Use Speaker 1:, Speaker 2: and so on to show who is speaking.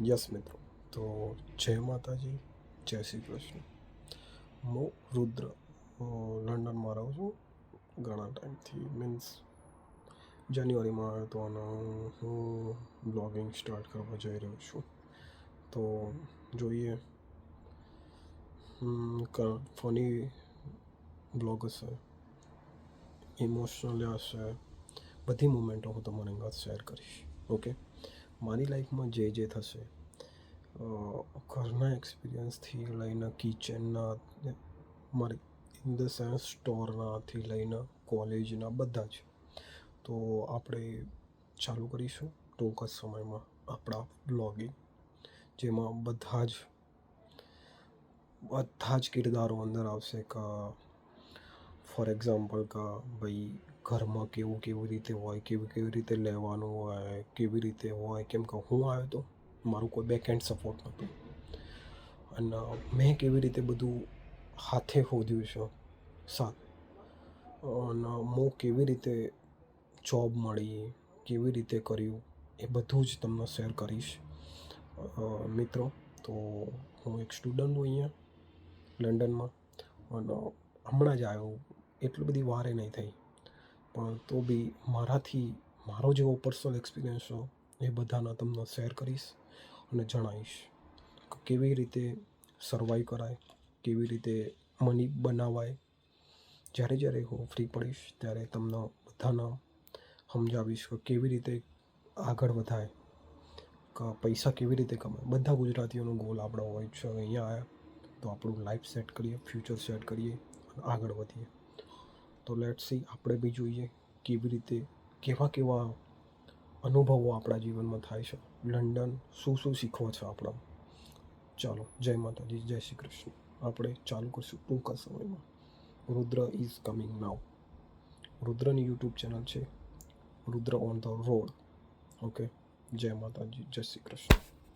Speaker 1: Yes મિત્રો, તો જય માતાજી, જય શ્રી કૃષ્ણ. હું રુદ્ર લંડનમાં રહું છું ઘણા ટાઈમથી, મીન્સ જાન્યુઆરીમાં આવ્યો હતો અને હું બ્લોગિંગ સ્ટાર્ટ કરવા જઈ રહ્યો છું. તો જોઈએ, ફની બ્લોગ હશે, ઇમોશનલ હશે, બધી મુમેન્ટો હું તમારી સાથે શેર કરીશ. ઓકે, મારી લાઈફમાં જે થશે, ઘરના એક્સપિરિયન્સથી લઈને કિચનના, મારી ઇન ધ સેન્સ સ્ટોરનાથી લઈને કોલેજના બધા જ. તો આપણે ચાલુ કરીશું ટૂંક જ સમયમાં આપણા બ્લોગિંગ, જેમાં બધા જ કિરદારો અંદર આવશે. ફોર એક્ઝામ્પલ ભાઈ ઘરમાં કેવી રીતે હોય, કેવી રીતે લેવાનું હોય, કેવી રીતે હોય. કેમ કે હું આવ્યો તો મારું કોઈ બેક એન્ડ સપોર્ટ નહોતું, અને મેં કેવી રીતે બધું હાથે શોધ્યું છે અને હું કેવી રીતે જોબ મળી, કેવી રીતે કર્યું, એ બધું જ તમને શેર કરીશ મિત્રો. તો હું એક સ્ટુડન્ટ હું અહીંયા લંડનમાં, અને હમણાં જ આવ્યો, એટલી બધી વારે નહીં થઈ, પણ તો બી મારો જેવો પર્સનલ એક્સપિરિયન્સ છે એ બધાના તમને શેર કરીશ અને જણાવીશ કે કેવી રીતે સર્વાઈવ કરાય, કેવી રીતે મની બનાવાય. જ્યારે હું ફ્રી પડીશ ત્યારે તમને બધાને સમજાવીશ કે કેવી રીતે આગળ વધાય, કે પૈસા કેવી રીતે કમાય. બધા ગુજરાતીઓનો ગોલ આપણો હોય છે, અહીંયા આવ્યા તો આપણું લાઈફ સેટ કરીએ, ફ્યુચર સેટ કરીએ અને આગળ વધીએ. તો લેટ્સ સી, આપણે બી જોઈએ કેવા અનુભવો આપણા જીવનમાં થાય છે. લંડન શું શીખવા છે આપણા. ચાલો, જય માતાજી, જય શ્રી કૃષ્ણ. આપણે ચાલુ કરશું ટૂંક સમયમાં. Rudra is coming now. રુદ્રની યુટ્યુબ ચેનલ છે, Rudra on the road. Okay, જય માતાજી, જય શ્રી કૃષ્ણ.